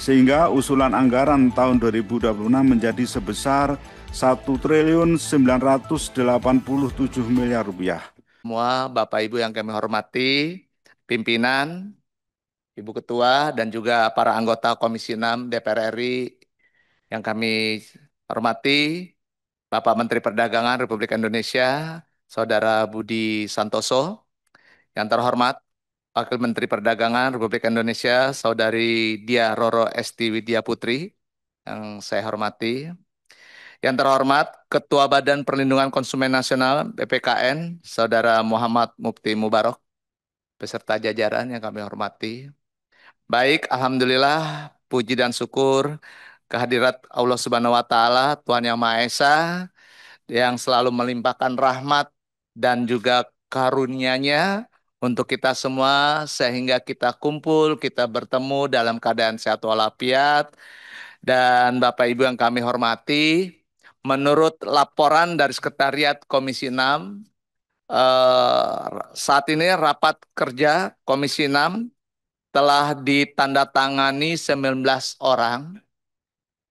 sehingga usulan anggaran tahun 2026 menjadi sebesar 1.987 miliar rupiah. Semua Bapak Ibu yang kami hormati, pimpinan, Ibu Ketua, dan juga para anggota Komisi 6 DPR RI yang kami hormati, Bapak Menteri Perdagangan Republik Indonesia, Saudara Budi Santoso, yang terhormat Wakil Menteri Perdagangan Republik Indonesia, Saudari Dia Roro Esti Widya Putri, yang saya hormati. Yang terhormat Ketua Badan Perlindungan Konsumen Nasional BPKN, Saudara Muhammad Mufti Mubarok, beserta jajaran yang kami hormati. Baik, Alhamdulillah, puji dan syukur kehadirat Allah Subhanahu wa Ta'ala, Tuhan Yang Maha Esa, yang selalu melimpahkan rahmat dan juga karunia-Nya untuk kita semua, sehingga kita kumpul, kita bertemu dalam keadaan sehat walafiat. Dan Bapak Ibu yang kami hormati, menurut laporan dari Sekretariat Komisi 6, saat ini rapat kerja Komisi 6 telah ditandatangani 19 orang,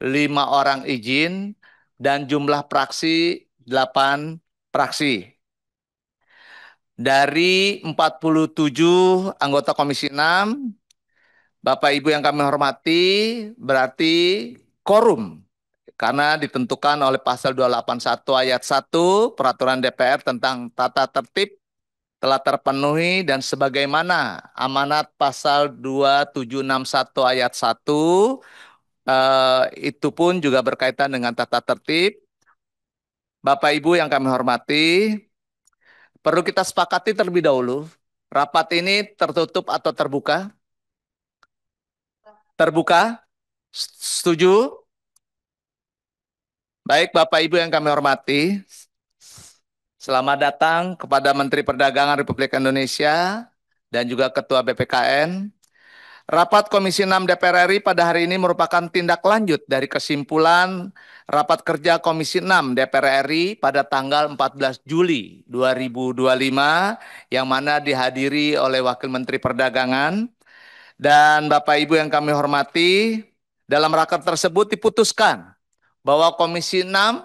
5 orang izin, dan jumlah praksi 8 praksi. Dari 47 anggota Komisi 6, Bapak Ibu yang kami hormati, berarti quorum karena ditentukan oleh pasal 281 ayat 1 Peraturan DPR tentang tata tertib telah terpenuhi, dan sebagaimana amanat pasal 2761 ayat 1, itu pun juga berkaitan dengan tata tertib. Bapak Ibu yang kami hormati, perlu kita sepakati terlebih dahulu, rapat ini tertutup atau terbuka? Terbuka? Setuju? Baik, Bapak Ibu yang kami hormati, selamat datang kepada Menteri Perdagangan Republik Indonesia dan juga Ketua BPKN. Rapat Komisi 6 DPR RI pada hari ini merupakan tindak lanjut dari kesimpulan Rapat Kerja Komisi 6 DPR RI pada tanggal 14 Juli 2025 yang mana dihadiri oleh Wakil Menteri Perdagangan. Dan Bapak Ibu yang kami hormati, dalam rapat tersebut diputuskan bahwa Komisi 6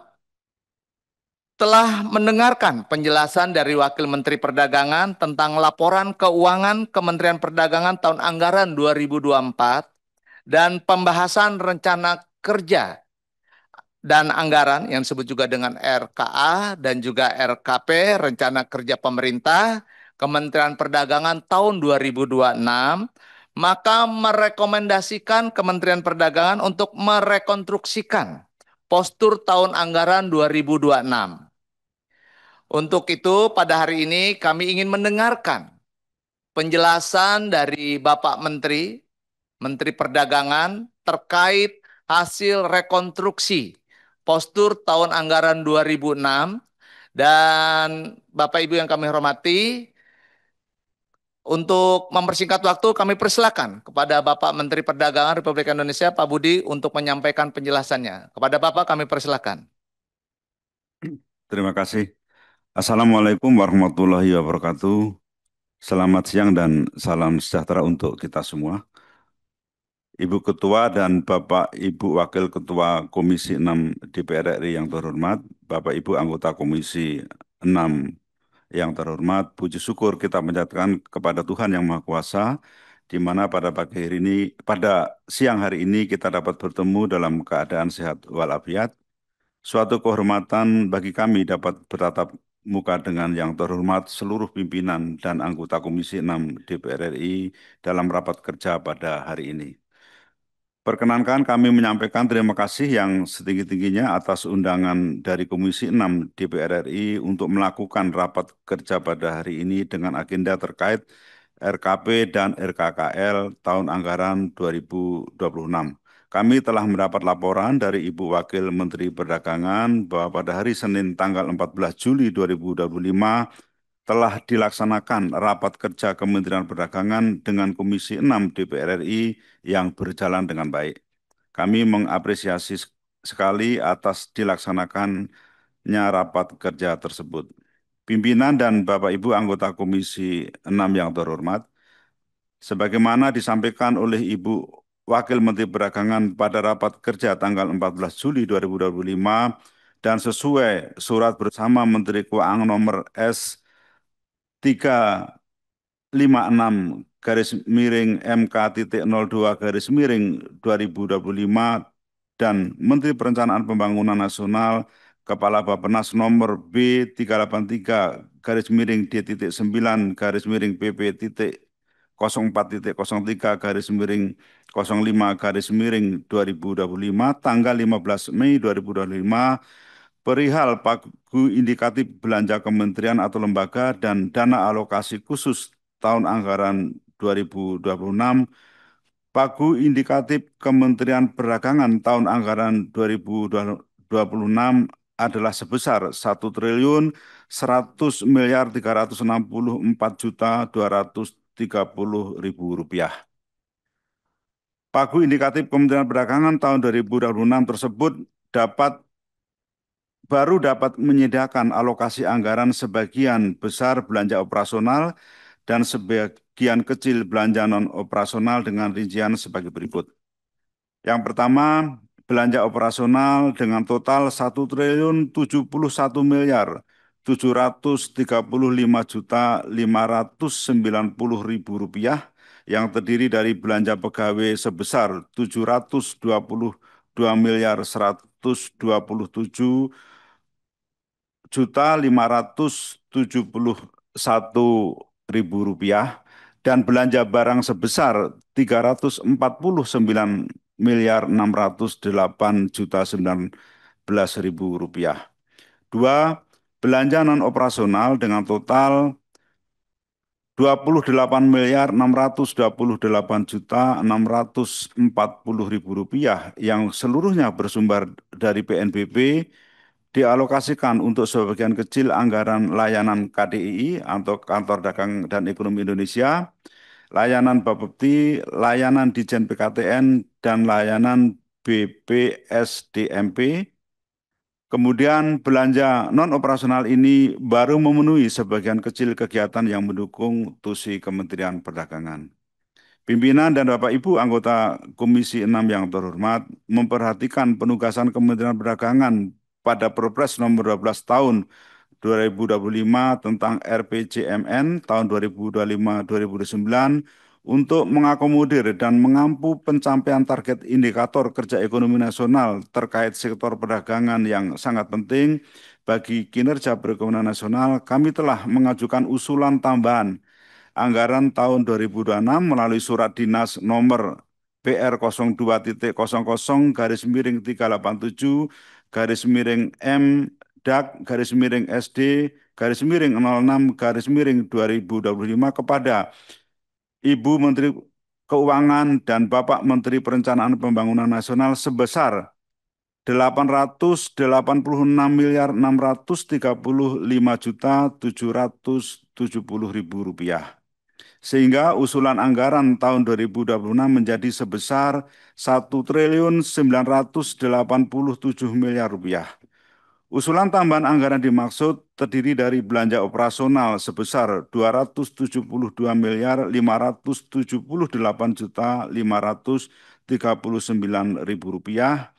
telah mendengarkan penjelasan dari Wakil Menteri Perdagangan tentang laporan keuangan Kementerian Perdagangan tahun anggaran 2024 dan pembahasan rencana kerja dan anggaran yang disebut juga dengan RKA dan juga RKP, Rencana Kerja Pemerintah Kementerian Perdagangan tahun 2026, maka merekomendasikan Kementerian Perdagangan untuk merekonstruksikan postur tahun anggaran 2026. Untuk itu, pada hari ini kami ingin mendengarkan penjelasan dari Bapak Menteri, Menteri Perdagangan terkait hasil rekonstruksi postur tahun anggaran 2006. Dan Bapak Ibu yang kami hormati, untuk mempersingkat waktu, kami persilakan kepada Bapak Menteri Perdagangan Republik Indonesia, Pak Budi, untuk menyampaikan penjelasannya. Kepada Bapak kami persilakan. Terima kasih. Assalamualaikum warahmatullahi wabarakatuh. Selamat siang dan salam sejahtera untuk kita semua. Ibu Ketua dan Bapak Ibu Wakil Ketua Komisi 6 DPR RI yang terhormat, Bapak Ibu anggota Komisi 6 yang terhormat, puji syukur kita menyatakan kepada Tuhan Yang Maha Kuasa, di mana pada pagi hari ini, pada siang hari ini kita dapat bertemu dalam keadaan sehat walafiat. Suatu kehormatan bagi kami dapat bertatap muka dengan yang terhormat seluruh pimpinan dan anggota Komisi 6 DPR RI dalam rapat kerja pada hari ini. Perkenankan kami menyampaikan terima kasih yang setinggi-tingginya atas undangan dari Komisi 6 DPR RI untuk melakukan rapat kerja pada hari ini dengan agenda terkait RKP dan RKKL tahun anggaran 2026. Kami telah mendapat laporan dari Ibu Wakil Menteri Perdagangan bahwa pada hari Senin tanggal 14 Juli 2025 telah dilaksanakan rapat kerja Kementerian Perdagangan dengan Komisi 6 DPR RI yang berjalan dengan baik. Kami mengapresiasi sekali atas dilaksanakannya rapat kerja tersebut. Pimpinan dan Bapak Ibu anggota Komisi 6 yang terhormat, sebagaimana disampaikan oleh Ibu Wakil Menteri Perdagangan pada rapat kerja tanggal 14 Juli 2025 dan sesuai surat bersama Menteri Keuangan nomor S356 garis miring MK.02 garis miring 2025 dan Menteri Perencanaan Pembangunan Nasional Kepala Bappenas nomor B383 garis miring D.9 garis miring PP.04.03 garis miring 05 garis miring 2025 tanggal 15 Mei 2025 perihal pagu indikatif belanja kementerian atau lembaga dan dana alokasi khusus tahun anggaran 2026, pagu indikatif Kementerian Perdagangan tahun anggaran 2026 adalah sebesar 1.364.230.000 rupiah. Pagu indikatif Kementerian Perdagangan tahun 2026 tersebut baru dapat menyediakan alokasi anggaran sebagian besar belanja operasional dan sebagian kecil belanja non-operasional dengan rincian sebagai berikut. Yang pertama, belanja operasional dengan total 1.071.735.590.000 rupiah yang terdiri dari belanja pegawai sebesar 722.527.571.000 rupiah dan belanja barang sebesar 349.608.019 rupiah. Dua, belanja non operasional dengan total 28.628.640.000 rupiah yang seluruhnya bersumber dari PNBP dialokasikan untuk sebagian kecil anggaran layanan KDII atau Kantor Dagang dan Ekonomi Indonesia, layanan Bapepti, layanan Ditjen PKTN, dan layanan BPSDMP. Kemudian belanja non-operasional ini baru memenuhi sebagian kecil kegiatan yang mendukung tusi Kementerian Perdagangan. Pimpinan dan Bapak Ibu anggota Komisi 6 yang terhormat memperhatikan penugasan Kementerian Perdagangan pada Perpres nomor 12 tahun 2025 tentang RPJMN tahun 2025-2029 untuk mengakomodir dan mengampu pencapaian target indikator kerja ekonomi nasional terkait sektor perdagangan yang sangat penting bagi kinerja perekonomian nasional, kami telah mengajukan usulan tambahan anggaran tahun 2026 melalui surat dinas nomor PR02.00 garis miring 387 garis miring M DAK garis miring SD garis miring 06 garis miring 2025 kepada Ibu Menteri Keuangan dan Bapak Menteri Perencanaan Pembangunan Nasional sebesar 886.635.770.000 rupiah. Sehingga usulan anggaran tahun 2026 menjadi sebesar 1.987 miliar rupiah. Usulan tambahan anggaran dimaksud terdiri dari belanja operasional sebesar 272.578.539.000 rupiah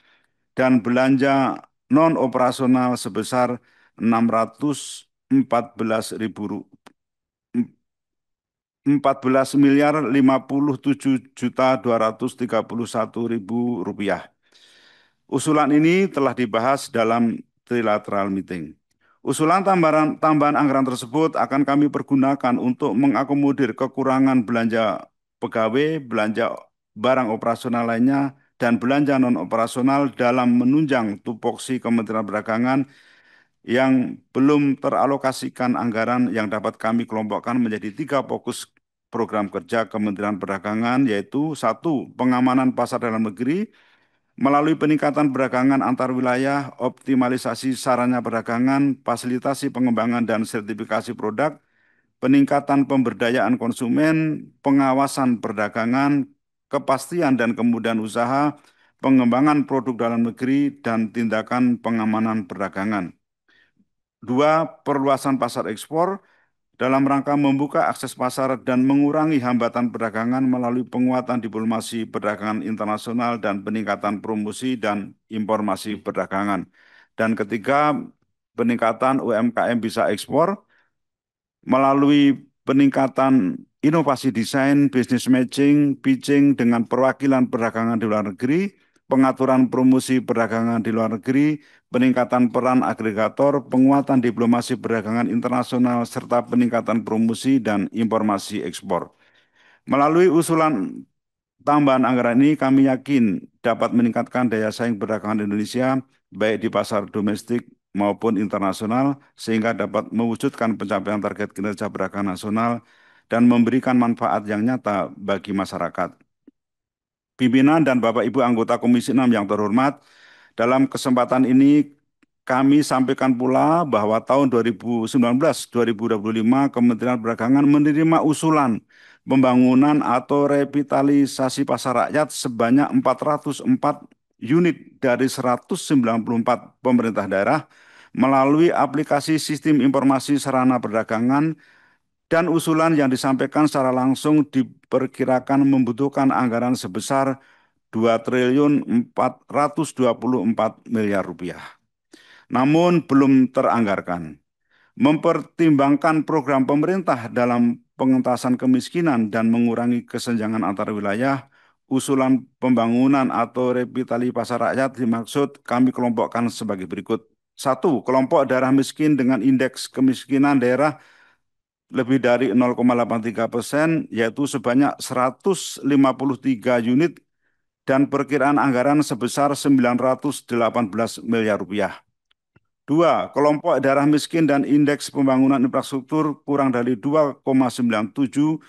dan belanja non operasional sebesar 14.057.231.000 rupiah. Usulan ini telah dibahas dalam trilateral meeting. Usulan tambahan anggaran tersebut akan kami pergunakan untuk mengakomodir kekurangan belanja pegawai, belanja barang operasional lainnya, dan belanja non-operasional dalam menunjang tupoksi Kementerian Perdagangan yang belum teralokasikan anggaran yang dapat kami kelompokkan menjadi 3 fokus program kerja Kementerian Perdagangan, yaitu 1. Pengamanan pasar dalam negeri melalui peningkatan perdagangan antar wilayah, optimalisasi sarana perdagangan, fasilitasi pengembangan dan sertifikasi produk, peningkatan pemberdayaan konsumen, pengawasan perdagangan, kepastian dan kemudahan usaha, pengembangan produk dalam negeri, dan tindakan pengamanan perdagangan. 2. Perluasan pasar ekspor dalam rangka membuka akses pasar dan mengurangi hambatan perdagangan melalui penguatan diplomasi perdagangan internasional dan peningkatan promosi dan informasi perdagangan. Dan ketiga, peningkatan UMKM bisa ekspor melalui peningkatan inovasi desain, business matching, pitching dengan perwakilan perdagangan di luar negeri, pengaturan promosi perdagangan di luar negeri, peningkatan peran agregator, penguatan diplomasi perdagangan internasional, serta peningkatan promosi dan informasi ekspor. Melalui usulan tambahan anggaran ini kami yakin dapat meningkatkan daya saing perdagangan Indonesia baik di pasar domestik maupun internasional sehingga dapat mewujudkan pencapaian target kinerja perdagangan nasional dan memberikan manfaat yang nyata bagi masyarakat. Pimpinan dan Bapak Ibu anggota Komisi 6 yang terhormat, dalam kesempatan ini kami sampaikan pula bahwa tahun 2019-2025 Kementerian Perdagangan menerima usulan pembangunan atau revitalisasi pasar rakyat sebanyak 404 unit dari 194 pemerintah daerah melalui aplikasi sistem informasi sarana perdagangan dan usulan yang disampaikan secara langsung diperkirakan membutuhkan anggaran sebesar 2.424 triliun rupiah. Namun belum teranggarkan. Mempertimbangkan program pemerintah dalam pengentasan kemiskinan dan mengurangi kesenjangan antar wilayah, usulan pembangunan atau revitalisasi pasar rakyat dimaksud kami kelompokkan sebagai berikut. Satu, kelompok daerah miskin dengan indeks kemiskinan daerah lebih dari 0,83%, yaitu sebanyak 153 unit dan perkiraan anggaran sebesar 918 miliar rupiah. Dua, kelompok daerah miskin dan indeks pembangunan infrastruktur kurang dari 2,97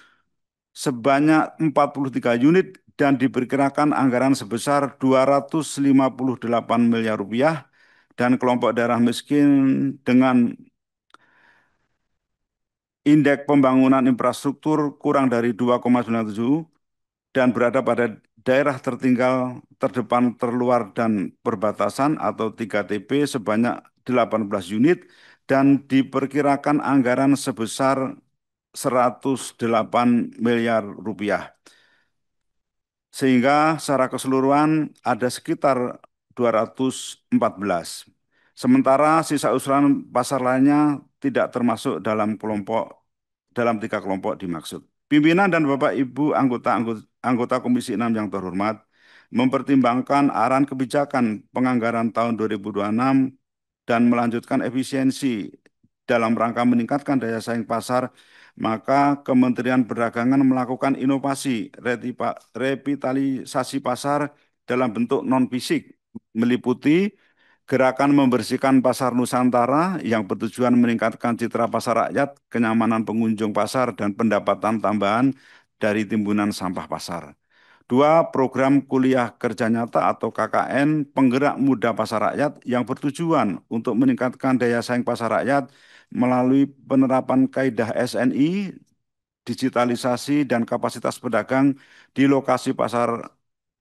sebanyak 43 unit dan diperkirakan anggaran sebesar 258 miliar rupiah dan kelompok daerah miskin dengan indeks pembangunan infrastruktur kurang dari 2,97 dan berada pada daerah tertinggal, terdepan, terluar, dan perbatasan atau 3TP sebanyak 18 unit dan diperkirakan anggaran sebesar 108 miliar rupiah. Sehingga secara keseluruhan ada sekitar 214. Sementara sisa usulan pasar lainnya tidak termasuk dalam tiga kelompok dimaksud. Pimpinan dan Bapak Ibu anggota Komisi 6 yang terhormat, mempertimbangkan arahan kebijakan penganggaran tahun 2026 dan melanjutkan efisiensi dalam rangka meningkatkan daya saing pasar, maka Kementerian Perdagangan melakukan inovasi revitalisasi pasar dalam bentuk non-fisik, meliputi gerakan membersihkan pasar Nusantara yang bertujuan meningkatkan citra pasar rakyat, kenyamanan pengunjung pasar, dan pendapatan tambahan dari timbunan sampah pasar. Dua, program kuliah kerja nyata atau KKN penggerak muda pasar rakyat yang bertujuan untuk meningkatkan daya saing pasar rakyat melalui penerapan kaidah SNI, digitalisasi, dan kapasitas pedagang di lokasi pasar,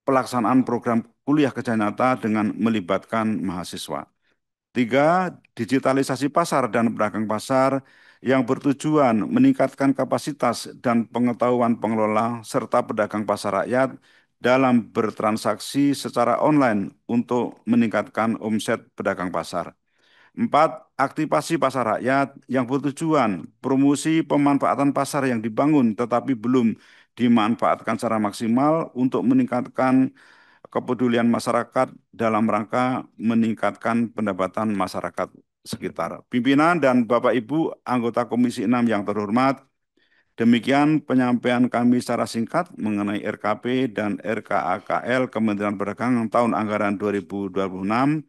pelaksanaan program kuliah kerja nyata dengan melibatkan mahasiswa. Tiga, digitalisasi pasar dan pedagang pasar yang bertujuan meningkatkan kapasitas dan pengetahuan pengelola serta pedagang pasar rakyat dalam bertransaksi secara online untuk meningkatkan omset pedagang pasar. Empat, aktivasi pasar rakyat yang bertujuan promosi pemanfaatan pasar yang dibangun tetapi belum dimanfaatkan secara maksimal untuk meningkatkan kepedulian masyarakat dalam rangka meningkatkan pendapatan masyarakat sekitar. Pimpinan dan Bapak Ibu anggota Komisi 6 yang terhormat, demikian penyampaian kami secara singkat mengenai RKP dan RKAKL Kementerian Perdagangan tahun anggaran 2026.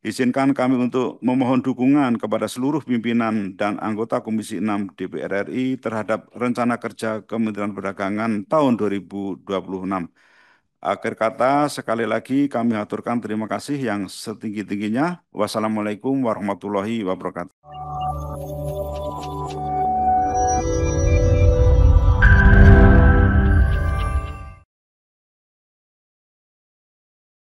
Izinkan kami untuk memohon dukungan kepada seluruh pimpinan dan anggota Komisi 6 DPR RI terhadap rencana kerja Kementerian Perdagangan tahun 2026. Akhir kata, sekali lagi kami aturkan terima kasih yang setinggi-tingginya. Wassalamualaikum warahmatullahi wabarakatuh.